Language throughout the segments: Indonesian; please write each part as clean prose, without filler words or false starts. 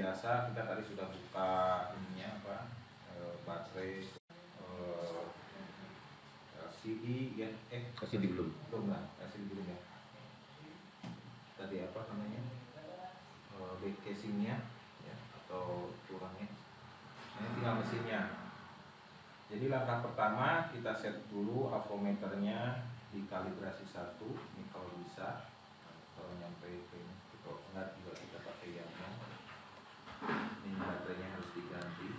biasa kita tadi sudah buka ininya apa, baterai, LCD ya, LCD belum lah, LCD belum ya. Tadi apa namanya, back casingnya ya, atau kurangnya. Ini tinggal mesinnya. Jadi langkah pertama kita set dulu avometernya dikalibrasi 1, ini kalau bisa, kalau nyampe ke ini, kalau enggak juga kita pakai yang ini baterainya harus diganti.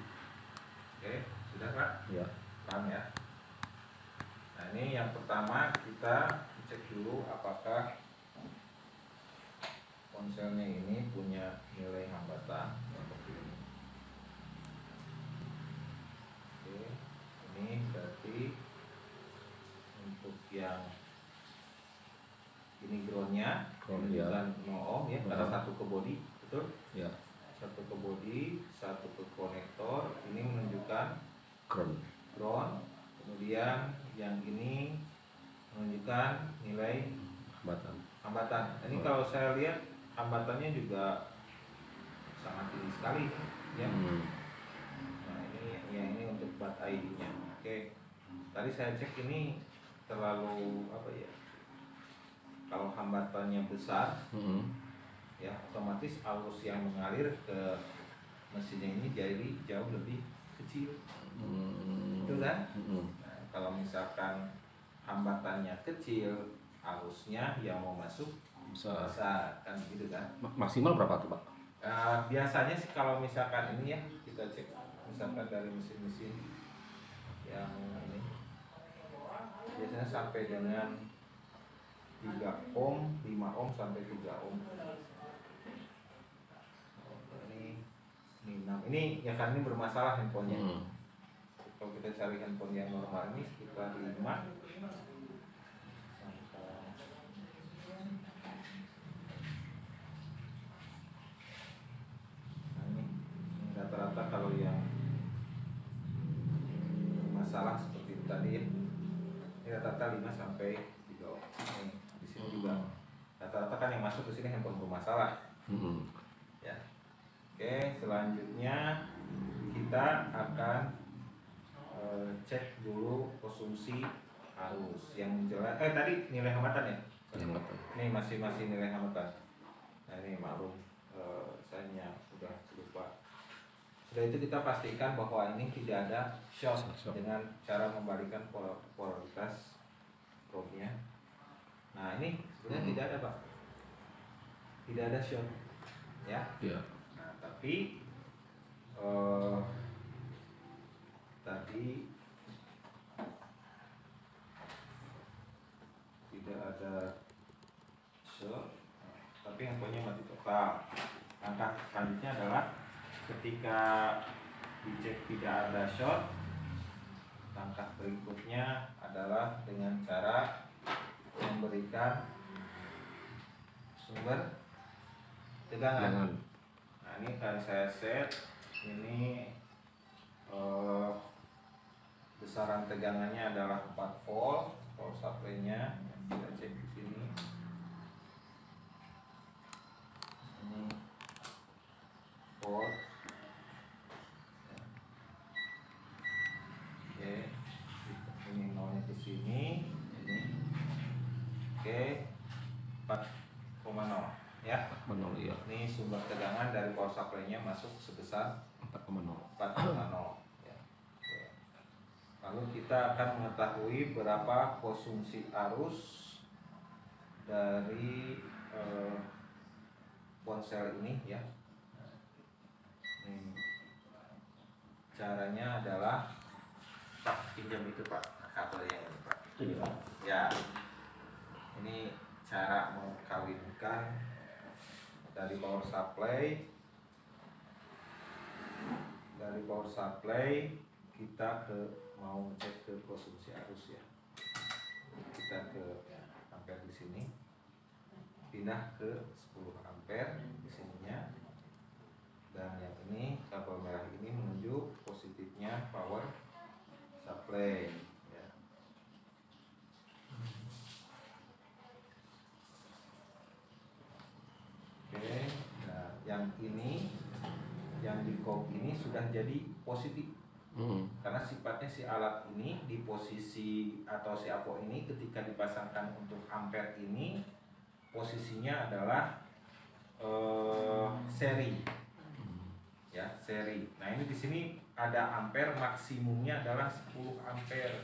Oke, sudah Pak? ya. Paham ya? Nah ini yang pertama kita cek dulu apakah ponselnya ini punya nilai hambatan seperti ini. Oke, ini berarti untuk yang ini groundnya menunjukkan 0 ohm ya, karena satu ke body, betul? Ya. Satu ke body, satu ke konektor, ini menunjukkan ground. Kemudian yang ini menunjukkan nilai hambatan. Ini kalau saya lihat hambatannya juga sangat tinggi sekali ya. Nah ini untuk bat ID-nya. Oke. Tadi saya cek ini terlalu apa ya? Kalau hambatannya besar, ya otomatis arus yang mengalir ke mesinnya ini jadi jauh lebih kecil. Betul kan? Nah, kalau misalkan hambatannya kecil, arusnya yang mau masuk besar kan gitu kan? Maksimal berapa tuh Pak? Biasanya sih kalau misalkan ini ya, kita cek misalkan dari mesin-mesin yang ini biasanya sampai dengan 3 ohm, 5 ohm sampai 3 ohm. Ini 6. Ini ya kan ini bermasalah handphonenya. Kalau kita cari handphone yang normal ini sekitar 5. Nah ini rata-rata kalau yang masalah seperti itu tadi ya, ini rata-rata 5 sampai 3 ohm. Nih, di sini juga rata-rata kan yang masuk ke sini handphone bermasalah. Ya. Oke, selanjutnya kita akan cek dulu konsumsi arus yang jelas. Tadi nilai hambatan ya? Ini masih nilai hambatan. Nah ini maklum, saya udah lupa. Sudah itu kita pastikan bahwa ini tidak ada short dengan cara membalikan polaritas probe-nya. Nah ini sebenarnya tidak ada Pak, tidak ada short ya. Nah tapi tadi tidak ada short, tapi handphonenya mati total. Langkah selanjutnya adalah ketika dicek tidak ada short, langkah berikutnya adalah dengan cara memberikan sumber tegangan. Nah ini akan saya set, ini besaran tegangannya adalah 4 volt, power supply-nya kita cek di sini. Ini volt. Oke, ini nolnya ke sini, ini. Oke, 4,0 ya. 4,0 ya. Ini sumber tegangan dari power supply-nya masuk sebesar 4,0. Ya. Lalu kita akan mengetahui berapa konsumsi arus dari ponsel ini ya. Ini caranya adalah Pak pinjam itu Pak kabelnya ini Pak. Ya. Ini cara mengkawinkan dari power supply kita mau cek ke konsumsi arus ya. Kita ke ampere di sini, pindah ke 10 ampere di sininya, dan yang ini kabel merah ini menuju positifnya power supply ya. Oke, nah yang ini yang di COM ini sudah jadi positif. Karena sifatnya si alat ini di posisi atau si apo ini ketika dipasangkan untuk ampere ini posisinya adalah seri, ya seri. Nah ini di sini ada ampere maksimumnya adalah 10 ampere.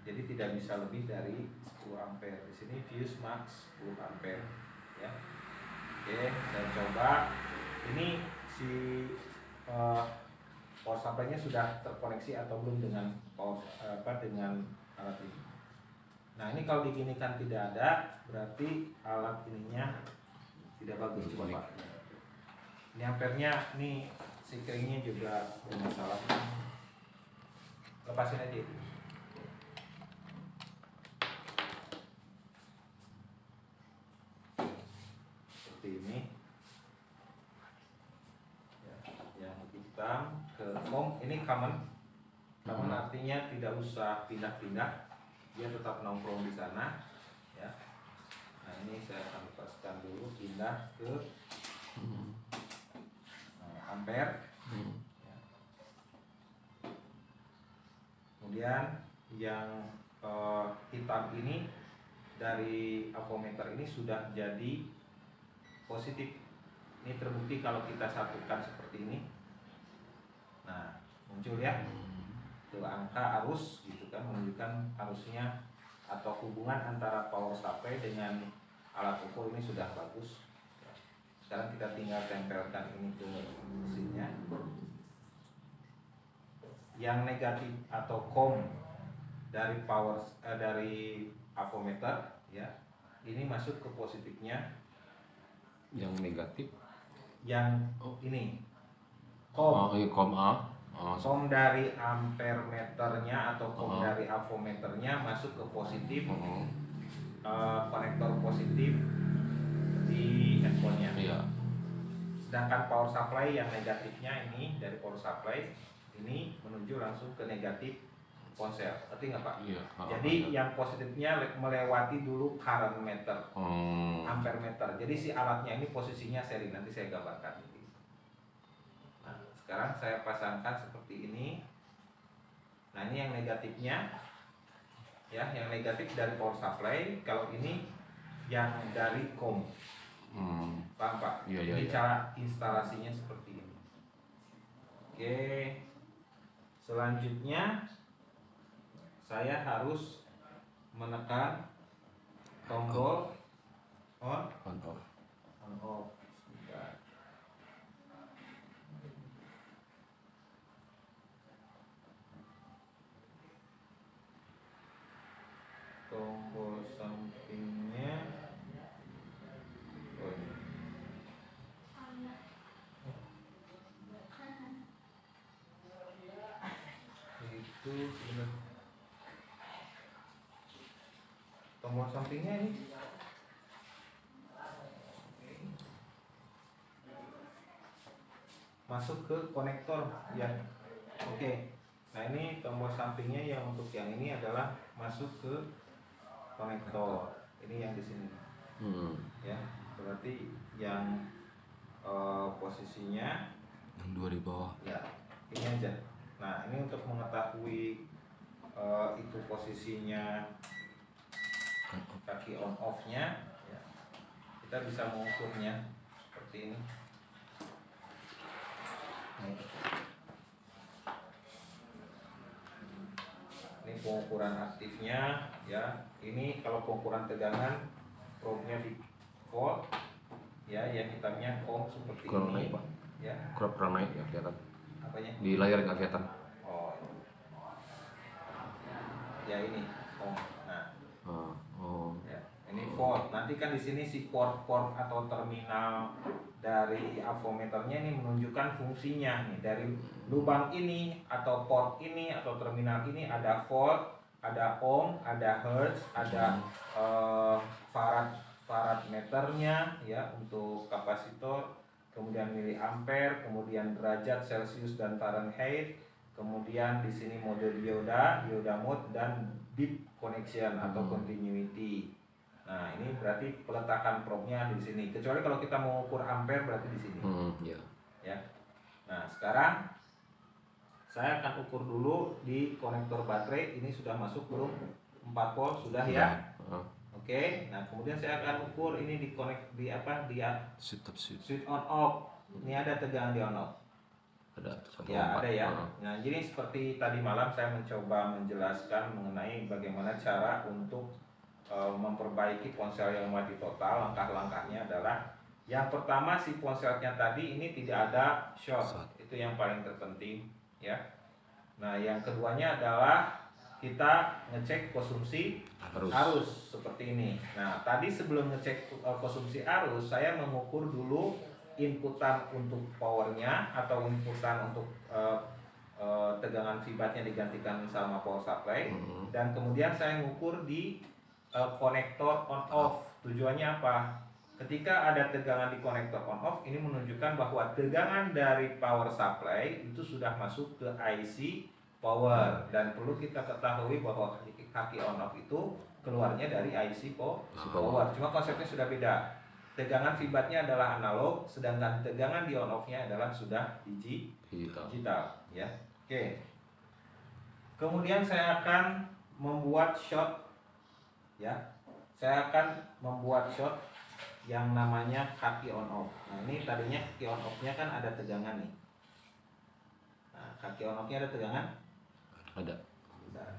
Jadi tidak bisa lebih dari 10 ampere. Di sini fuse max 10 ampere, ya. Oke, saya coba. Ini si power supply-nya sudah terkoneksi atau belum dengan dengan alat ini. Nah ini kalau diginikan tidak ada, berarti alat ininya tidak bagus. Coba Pak. Ini ampernya, nih si keringnya juga bermasalah. Lepasin aja. Seperti ini. Ya, yang hitam ke COM ini common. Common artinya tidak usah pindah-pindah, dia tetap nongkrong di sana, ya. Nah ini saya akan lepaskan dulu, pindah ke ampere. Ya. Kemudian yang hitam ini dari avometer ini sudah jadi positif. Ini terbukti kalau kita satukan seperti ini. Nah muncul ya ke angka arus gitu kan, menunjukkan arusnya atau hubungan antara power supply dengan alat ukur ini sudah bagus. Sekarang kita tinggal tempelkan ini ke mesinnya. Yang negatif atau COM dari dari avometer, ya, ini masuk ke positifnya. Yang negatif? Yang ini COM. COM A. COM dari ampere meternya atau COM dari avometernya masuk ke positif. Konektor positif di handphonenya. Iya. Sedangkan power supply yang negatifnya ini dari power supply ini menuju langsung ke negatif ponsel. Ngerti nggak Pak? Iya. Jadi yang positifnya melewati dulu current meter, ampere meter. Jadi si alatnya ini posisinya seri. Nanti saya gambarkan. Nah, sekarang saya pasangkan seperti ini. Nah ini yang negatifnya, ya, yang negatif dari power supply. Kalau ini yang dari COM. Paham Pak? Iya, Ini iya. cara instalasinya seperti ini. Oke. Selanjutnya saya harus menekan tombol on off. Sebentar. Tombol sampingnya itu tombol sampingnya ini masuk ke konektor, ya. Oke. Nah ini tombol sampingnya yang untuk yang ini adalah masuk ke konektor. Ini yang di sini, ya. Berarti yang posisinya yang 2 di bawah. Ya, ini aja. Nah ini untuk mengetahui itu posisinya kaki on off nya, ya, kita bisa mengukurnya seperti ini. Ini pengukuran aktifnya, ya. Ini kalau pengukuran tegangan probe-nya di volt, ya, yang hitamnya COM seperti Kurang ini, naik, Pak. ya. Kurang naik ya kelihatan. Apanya? Di layar nggak kelihatan. Oh, ya ini COM. Nah, ya, ini port. Nanti kan di sini si port atau terminal dari avometernya ini menunjukkan fungsinya nih. Dari lubang ini atau port ini atau terminal ini ada volt, ada ohm, ada hertz, ada farad meternya, ya, untuk kapasitor, kemudian miliampere, kemudian derajat Celcius dan Fahrenheit, kemudian di sini mode dioda mode, dan bit connection atau continuity. Nah ini berarti peletakan probe-nya di sini. Kecuali kalau kita mengukur ampere berarti di sini. Ya. ya. Nah sekarang saya akan ukur dulu di konektor baterai ini sudah masuk belum 4 volt sudah ya. Oke, nah kemudian saya akan ukur ini di switch on off. Ini ada tegangan di on off. Ada ya, ada ya. Nah, jadi seperti tadi malam saya mencoba menjelaskan mengenai bagaimana cara untuk memperbaiki ponsel yang mati total. Langkah-langkahnya adalah yang pertama, si ponselnya tadi ini tidak ada short. Itu yang paling terpenting ya. Nah, yang keduanya adalah kita ngecek konsumsi arus seperti ini. Nah, tadi sebelum ngecek konsumsi arus, saya mengukur dulu inputan untuk powernya atau inputan untuk tegangan fibatnya digantikan sama power supply, dan kemudian saya mengukur di konektor on off. Tujuannya apa? Ketika ada tegangan di konektor on off, ini menunjukkan bahwa tegangan dari power supply itu sudah masuk ke IC power, dan perlu kita ketahui bahwa kaki on off itu keluarnya dari IC power. Cuma konsepnya sudah beda. Tegangan fibatnya adalah analog, sedangkan tegangan di on off-nya adalah sudah digital ya. Oke. Kemudian saya akan membuat shot ya. Saya akan membuat shot yang namanya kaki on off. Nah, ini tadinya kaki on off-nya kan ada tegangan nih. Nah, kaki on off-nya ada tegangan? Ada. Bentar.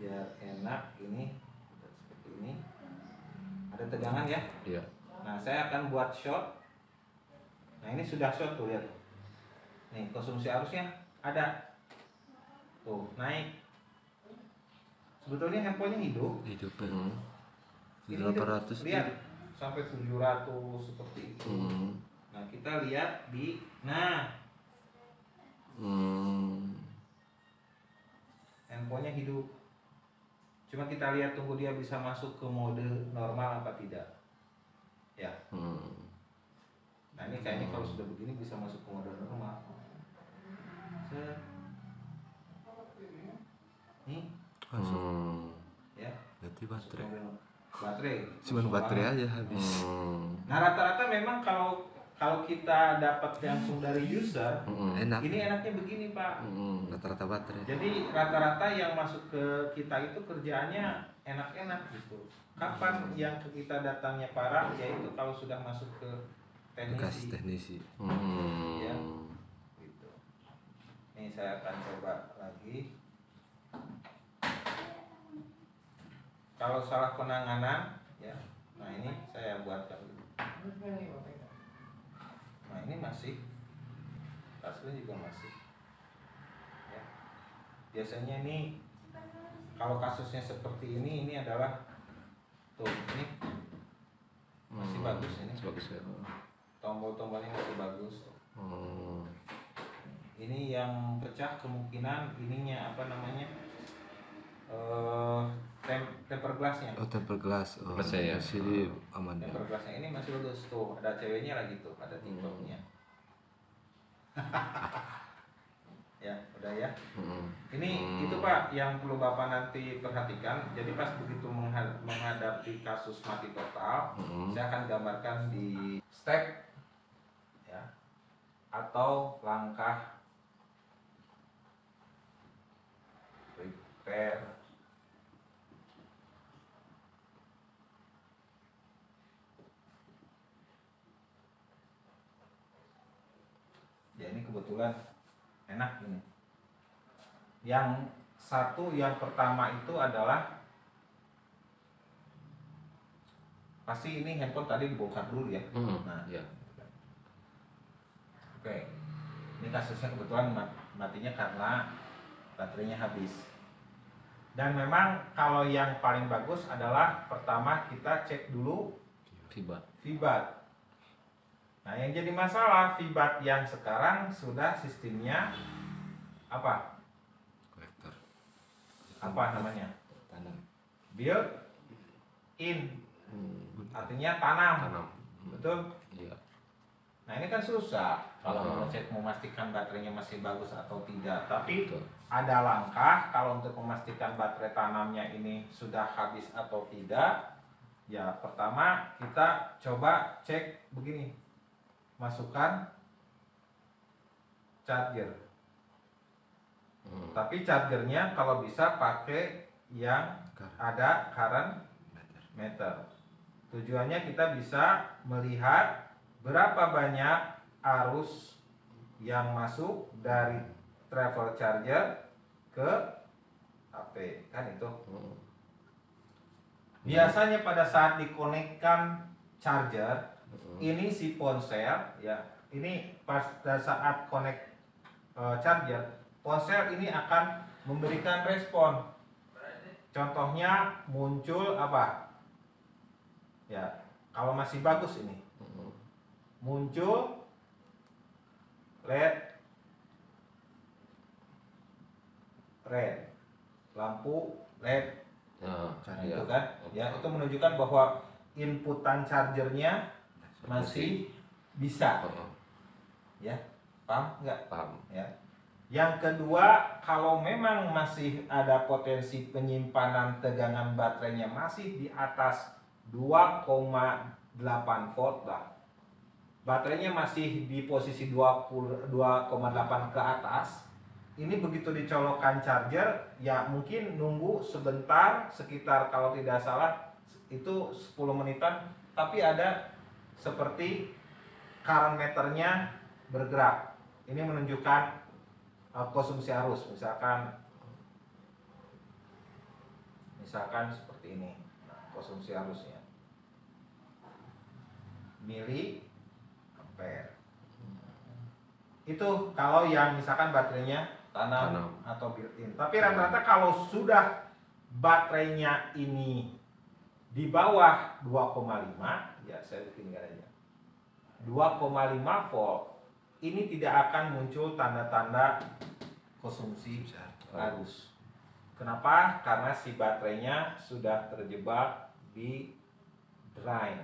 Biar enak, ini seperti ini. Ada tegangan ya? Iya. Nah, saya akan buat shot. Nah, ini sudah shot tuh, lihat. Nih, konsumsi arusnya ada. Tuh, naik. Sebetulnya handphonenya hidup. Ini 800 lihat sampai 700 seperti itu. Nah, kita lihat di handphonenya hidup. Cuma kita lihat tunggu dia bisa masuk ke mode normal apa tidak. Ya. Nah, ini kayaknya kalau sudah begini bisa masuk ke mode normal. Nih. Ya. Berarti baterai. Cuman baterai aja habis. Nah, rata-rata memang kalau kita dapat langsung dari user, Enak. ini enaknya begini Pak. Rata-rata baterai. Jadi rata-rata yang masuk ke kita itu kerjaannya enak-enak gitu. Kapan yang ke kita datangnya parah, yaitu kalau sudah masuk ke Bekas teknisi. teknisi. Ya, gitu. Ini saya akan coba lagi. Kalau salah penanganan, ya. Nah, ini saya buatkan dulu. Nah, ini masih, hasilnya juga masih. Ya. Biasanya ini kalau kasusnya seperti ini adalah tuh, ini masih bagus ini. Bagus ya. Tombol-tombolnya masih bagus. Ini yang pecah kemungkinan ininya apa namanya? Temper glassnya. Oh, temper glass. Oh, Masih ya. sini aman ya. Temper glassnya ini masih bagus tuh. Ada ceweknya lagi tuh, ada tiktoknya. Ya, udah ya. Ini itu Pak yang perlu Bapak nanti perhatikan. Jadi pas begitu menghadapi kasus mati total, saya akan gambarkan di step ya atau langkah repair. Ya, ini kebetulan enak ini. Yang satu, yang pertama itu adalah pasti ini handphone tadi dibongkar dulu ya. Nah, ya. Oke. Ini kasusnya kebetulan matinya karena baterainya habis. Dan memang kalau yang paling bagus adalah pertama kita cek dulu fibat. Nah, yang jadi masalah fibat yang sekarang sudah sistemnya apa? Kolektor. Apa namanya? Tanam. Built in. Artinya tanam. Betul? Iya. Nah, ini kan susah kalau mau cek memastikan baterainya masih bagus atau tidak. Tapi ada langkah kalau untuk memastikan baterai tanamnya ini sudah habis atau tidak. Ya, pertama kita coba cek begini. masukkan charger. Tapi chargernya kalau bisa pakai yang ada current meter. Tujuannya kita bisa melihat berapa banyak arus yang masuk dari travel charger ke HP, kan itu. Biasanya pada saat dikonekkan charger, ini si ponsel ya, ini pada saat connect charger, ponsel ini akan memberikan respon. Contohnya muncul apa? Ya, kalau masih bagus ini muncul LED red, lampu LED. Itu kan, ya itu menunjukkan bahwa inputan chargernya masih bisa. Ya, paham nggak? Paham. Ya. Yang kedua, kalau memang masih ada potensi penyimpanan tegangan baterainya masih di atas 2,8 volt lah. Baterainya masih di posisi 2,8 ke atas. Ini begitu dicolokkan charger, ya mungkin nunggu sebentar, sekitar kalau tidak salah itu 10 menitan, tapi ada seperti current meternya bergerak. Ini menunjukkan konsumsi arus, misalkan seperti ini. Nah, konsumsi arusnya mili ampere. Itu kalau yang misalkan baterainya tanam atau built-in. Tapi rata-rata kalau sudah baterainya ini di bawah 2,5, ya saya bikin aja 2,5 volt, ini tidak akan muncul tanda-tanda konsumsi arus. Kenapa? Karena si baterainya sudah terjebak di drain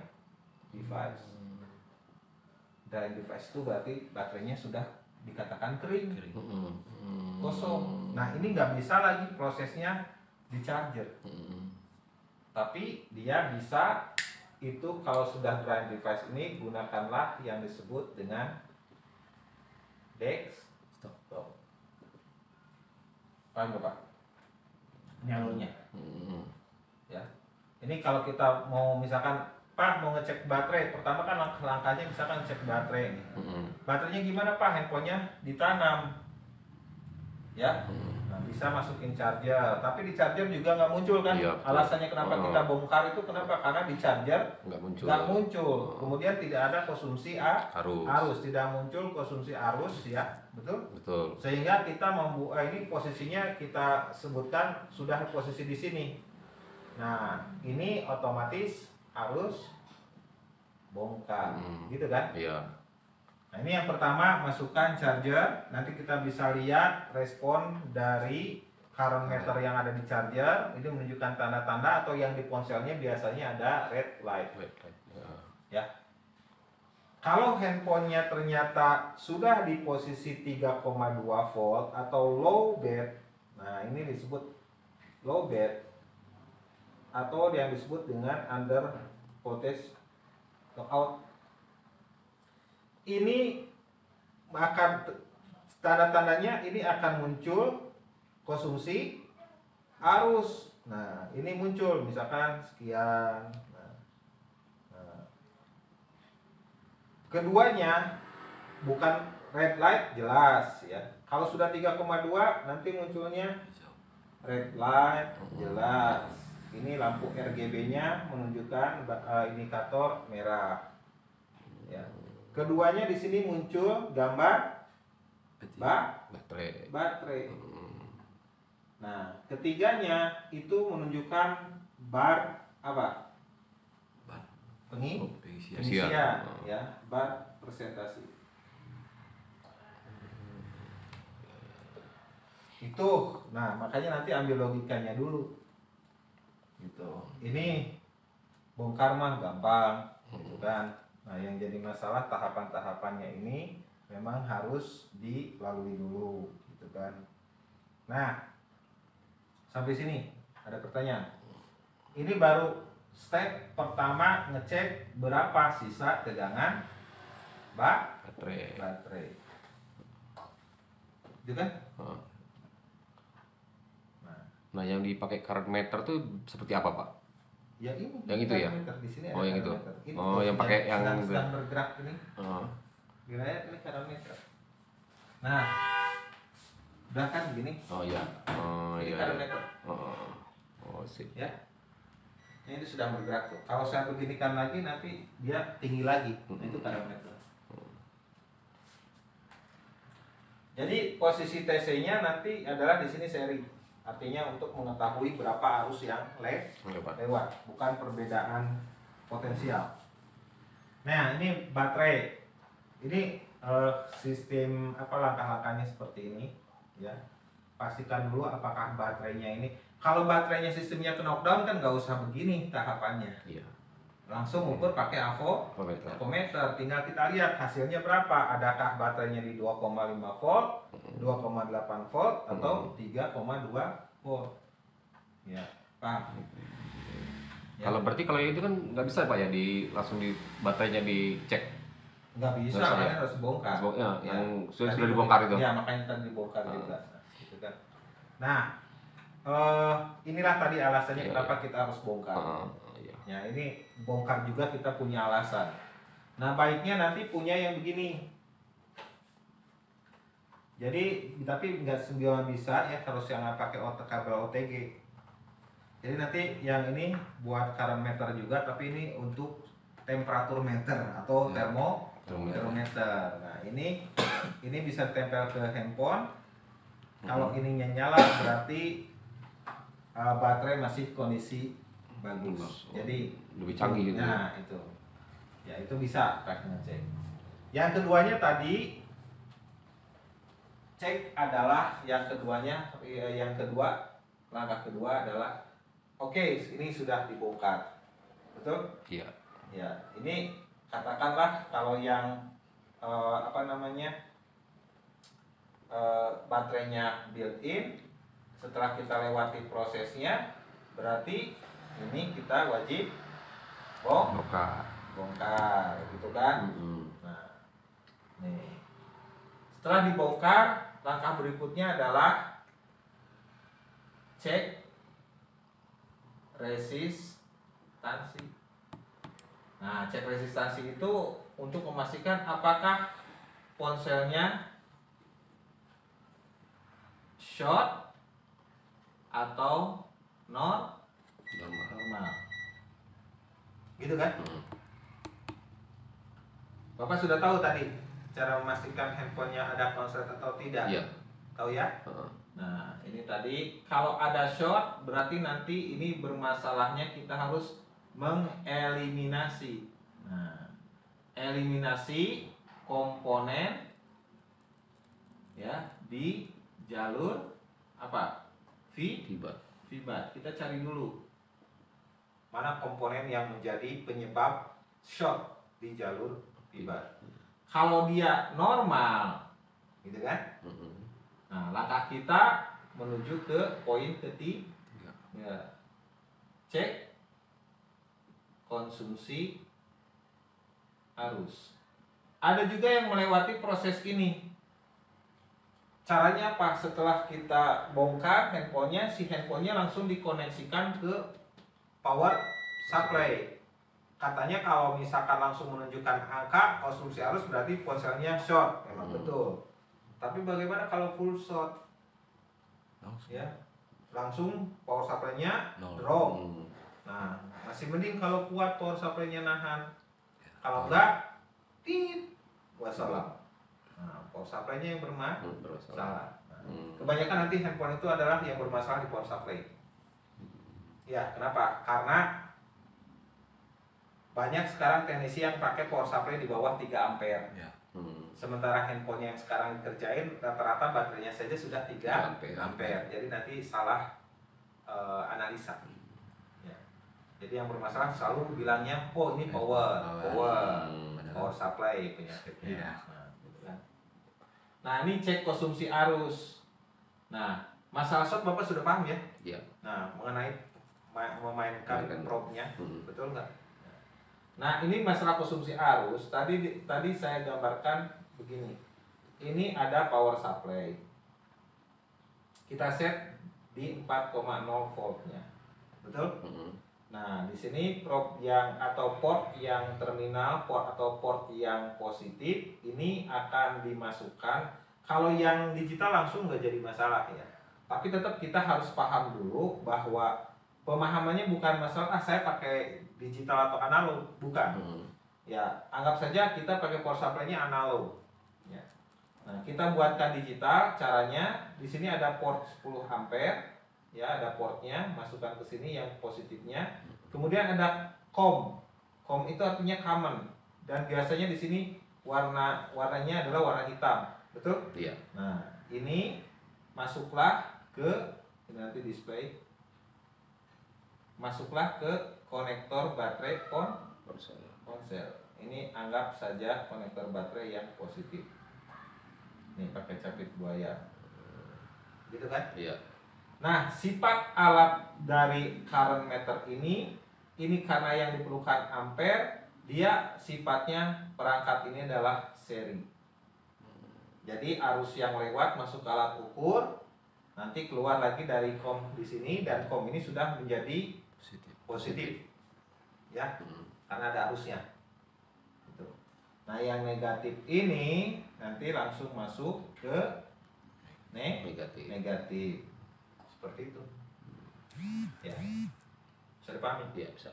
device. Drain device itu berarti baterainya sudah dikatakan kering, kosong. Nah, ini nggak bisa lagi prosesnya di charger. Tapi dia bisa, itu kalau sudah drain device ini, gunakanlah yang disebut dengan desktop. Paham nggak Pak? Ini alurnya. Ya. Ini kalau kita mau misalkan Pak mau ngecek baterai, pertama kan langkahnya misalkan cek baterai ini. Baterainya gimana Pak? Handphonenya ditanam, ya. Nah, bisa masukin charger, tapi di charger juga nggak muncul kan? Iya, Alasannya kenapa kita bongkar itu kenapa? Karena di charger nggak muncul. Kemudian tidak ada konsumsi arus, tidak muncul konsumsi arus, ya, betul? Betul. Sehingga kita ini posisinya kita sebutkan sudah posisi di sini. Nah, ini otomatis harus bongkar, gitu kan? Iya. Nah, ini yang pertama, masukkan charger. Nanti kita bisa lihat respon dari current meter yang ada di charger. Ini menunjukkan tanda-tanda, atau yang di ponselnya biasanya ada red light. Ya. Kalau handphonenya ternyata sudah di posisi 3,2 volt atau low bed, nah ini disebut low bed, atau yang disebut dengan under voltage lockout. Ini akan tanda-tandanya ini akan muncul konsumsi arus. Nah, ini muncul misalkan sekian. Nah. Keduanya bukan red light jelas ya. Kalau sudah 3,2 nanti munculnya red light jelas. Ini lampu RGB-nya menunjukkan indikator merah. Ya. Keduanya di sini muncul gambar baterai. Nah, ketiganya itu menunjukkan bar apa? Pengisian, ya, bar presentasi. Itu, nah makanya nanti ambil logikanya dulu. Gitu. Ini bongkar mah gampang, gitu kan. Nah, yang jadi masalah tahapan-tahapannya ini memang harus dilalui dulu, gitu kan. Nah, sampai sini ada pertanyaan. Ini baru step pertama, ngecek berapa sisa tegangan baterai. Itu kan? Heeh. Nah, Nah, yang dipakai current meter tuh seperti apa, Pak? ya ini. Yang itu ya? Meter di sini ada Oh, yang itu. current meter. Ini Oh, yang pakai yang sedang bergerak ini. Heeh. Kira-kira ini current meter. Nah, udah kan begini? Oh iya. Oh Ini iya. current Iya. meter. Oh, sip. Ya. Ini sedang bergerak tuh. Kalau saya beginikan lagi nanti dia tinggi lagi. Nah, itu current meter. Jadi posisi TC-nya nanti adalah di sini seri. Artinya untuk mengetahui berapa arus yang lewat, bukan perbedaan potensial. Nah, ini baterai. Ini sistem langkah-langkahnya seperti ini, ya. Pastikan dulu apakah baterainya ini. Kalau baterainya sistemnya ke knockdown kan nggak usah begini tahapannya. Iya. Langsung ukur pakai Avometer. avometer. Tinggal kita lihat hasilnya berapa. Adakah baterainya di 2,5 volt, 2,8 volt, atau 3,2 volt. Ya, paham? Ya. Kalau berarti kalau itu kan nggak bisa, Pak, ya, langsung di baterainya dicek. Nggak bisa, Nggak bisa, kan ya? harus bongkar. Ya, Ya. yang sudah Tadi dibongkar itu. Ya, makanya tadi dibongkar juga. Gitu kan. Nah, inilah tadi alasannya Iya, kenapa kita harus bongkar. Iya. Ya, ini bongkar juga kita punya alasan. Nah, baiknya nanti punya yang begini. Jadi, tapi nggak semua bisa ya, harus yang pakai kabel OTG. Jadi nanti yang ini buat current meter juga, tapi ini untuk temperatur meter atau Ya. termometer. Nah, ini bisa tempel ke handphone. Kalau ininya nyala berarti baterai masih kondisi bagus. Jadi lebih canggih gitu. Nah, itu. Ya, itu bisa pakai ngecek. Yang keduanya tadi cek adalah langkah kedua adalah oke, ini sudah dibongkar. Betul? Iya. Ya, ini katakanlah kalau yang baterainya built-in, setelah kita lewati prosesnya, berarti ini kita wajib bongkar, gitu kan? Nah, nih. Setelah dibongkar, langkah berikutnya adalah cek resistansi. Nah, cek resistansi itu untuk memastikan apakah ponselnya short atau normal. Gitu kan? Bapak sudah tahu tadi cara memastikan handphonenya ada konslet atau tidak? Iya. Tahu ya? Nah, ini tadi kalau ada short berarti nanti ini bermasalahnya kita harus mengeliminasi. Nah, eliminasi komponen ya di jalur apa? Vibat. Kita cari dulu mana komponen yang menjadi penyebab short di jalur vibat. Kalau dia normal, gitu kan? Nah, langkah kita menuju ke poin ketiga. Ya. Cek konsumsi arus. Ada juga yang melewati proses ini. Caranya apa? Setelah kita bongkar handphonenya, si handphonenya langsung dikoneksikan ke power supply. Katanya kalau misalkan langsung menunjukkan angka konsumsi arus berarti ponselnya short. Memang betul. Tapi bagaimana kalau full short? Ya, langsung power supply-nya drop. Nah, masih mending kalau kuat power supply-nya nahan. Kalau enggak, wassalam. Nah, power supply-nya yang bermasalah. Nah, kebanyakan nanti handphone itu adalah yang bermasalah di power supply. Ya, kenapa? Karena banyak sekarang teknisi yang pakai power supply di bawah 3 ampere. Ya. Sementara handphone yang sekarang dikerjain rata-rata baterainya saja sudah 3 ampere. Jadi nanti salah analisa. Ya. Jadi yang bermasalah selalu bilangnya, oh ini power supply penyakitnya. Ya. Nah, gitu kan. Nah, ini cek konsumsi arus. Nah, masalah short Bapak sudah paham ya? Iya. Nah, mengenai memainkan probe-nya, betul nggak? Nah, ini masalah konsumsi arus. Tadi saya gambarkan begini. Ini ada power supply. Kita set di 4,0 voltnya. Betul? Nah, di sini port yang terminal atau port yang positif ini akan dimasukkan. Kalau yang digital langsung nggak jadi masalah ya. Tapi tetap kita harus paham dulu bahwa pemahamannya bukan masalah saya pakai digital atau analog, bukan. Ya, anggap saja kita pakai power supply-nya analog. Ya. Nah, kita buatkan digital. Caranya di sini ada port 10 ampere. Ya, ada portnya, masukkan ke sini yang positifnya. Kemudian ada COM. COM itu artinya common, dan biasanya di sini warnanya adalah warna hitam, betul? Iya. Nah, ini masuklah ke nanti display. Masuklah ke konektor baterai ponsel. Ini anggap saja konektor baterai yang positif. Nih pakai capit buaya. Gitu kan? Iya. Nah, sifat alat dari current meter ini karena yang diperlukan ampere, dia sifatnya perangkat ini adalah seri. Jadi arus yang lewat masuk ke alat ukur, nanti keluar lagi dari COM di sini, dan COM ini sudah menjadi positif. Ya, karena ada arusnya. Gitu. Nah, yang negatif ini nanti langsung masuk ke negatif. Seperti itu. Ya. Bisa dipahami? Iya, bisa.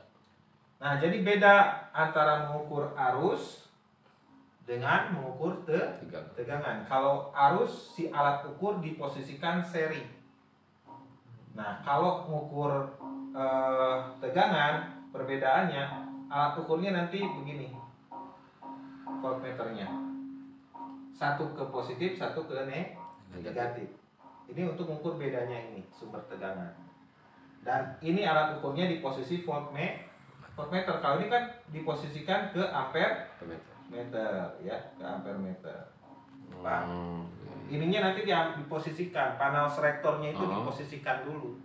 Nah, jadi beda antara mengukur arus dengan mengukur tegangan. Kalau arus, si alat ukur diposisikan seri. Nah, kalau mengukur tegangan, perbedaannya alat ukurnya nanti begini. Voltmeternya. Satu ke positif, satu ke negatif. Ini untuk mengukur bedanya ini, sumber tegangan. Dan ini alat ukurnya di posisi voltmeter. Kalau ini kan diposisikan ke ampere meter, ya, ke ampere meter. Paham? Ininya nanti diposisikan, panel selektornya itu diposisikan dulu.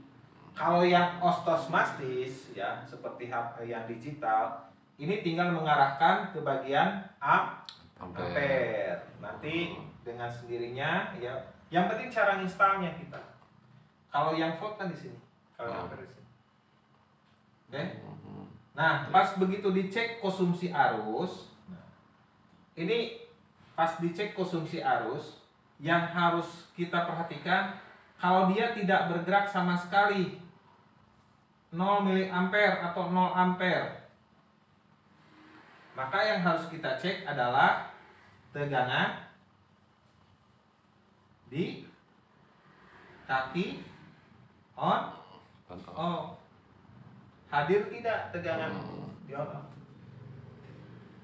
Kalau yang ostosmastis, ya, seperti yang digital, ini tinggal mengarahkan ke bagian ampere. Nanti dengan sendirinya, ya. Yang penting cara installnya kita. Kalau yang volt kan di sini, kalau yang ampere di sini. Oke? Nah, pas begitu dicek konsumsi arus, ini pas dicek konsumsi arus, yang harus kita perhatikan kalau dia tidak bergerak sama sekali, 0 miliampere atau 0 ampere, maka yang harus kita cek adalah tegangan di kaki on off. Hadir tidak tegangan di on off?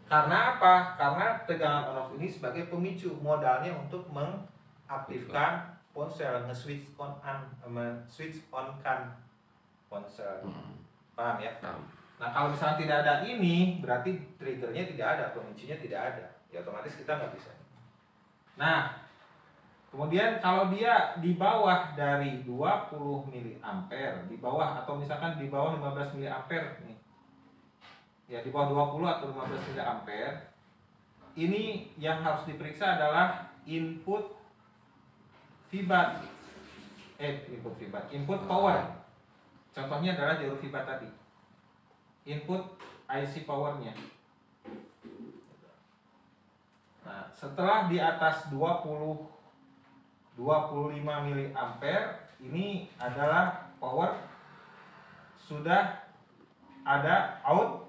Karena apa? Karena tegangan on off ini sebagai pemicu, modalnya untuk mengaktifkan ponsel, nge-switch on kan ponsel. Paham ya? Nah, kalau misalnya tidak ada ini, berarti triggernya tidak ada, pemicunya tidak ada. Ya otomatis kita nggak bisa. Nah, kemudian kalau dia di bawah dari 20 miliampere, di bawah atau misalkan di bawah 15 miliampere nih. Ya, di bawah 20 atau 15 miliampere, ini yang harus diperiksa adalah input power. Contohnya adalah jalur feedback tadi. Input IC powernya. Nah, setelah di atas 25 miliampere, ini adalah power sudah ada output.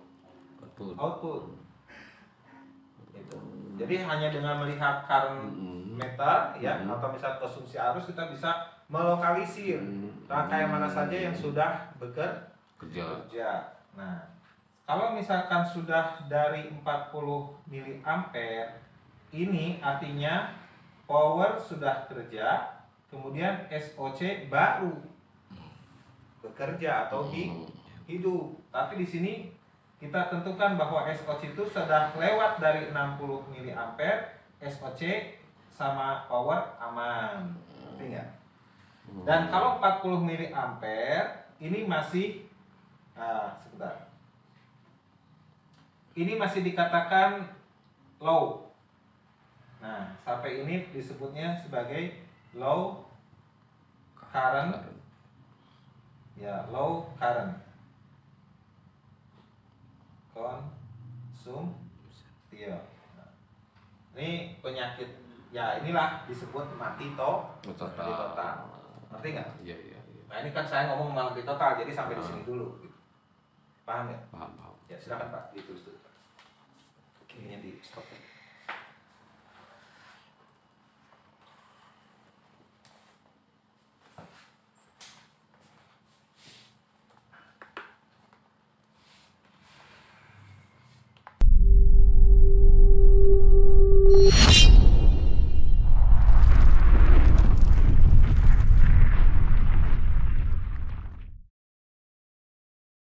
Gitu. Jadi hanya dengan melihat current meter, ya, atau misal konsumsi arus, kita bisa melokalisir rangkaian mana saja yang sudah bekerja. Nah, kalau misalkan sudah dari 40 miliampere, ini artinya power sudah kerja, kemudian SOC baru bekerja atau hidup. Tapi di sini kita tentukan bahwa SOC itu sudah lewat dari 60 miliampere, SOC sama power aman. Ngerti nggak? Dan kalau 40 miliampere ini masih sebentar. ini masih dikatakan low. Nah, sampai ini disebutnya sebagai low current. Ya, low current. Konsumtiel. Nah, ini penyakit, ya inilah disebut mati Total. Ngerti nggak? Iya, iya, iya. Nah, ini kan saya ngomong mati total, jadi sampai di sini dulu. Paham ya? Paham, paham. Ya, silakan Pak, ditulis dulu. Ini di stop.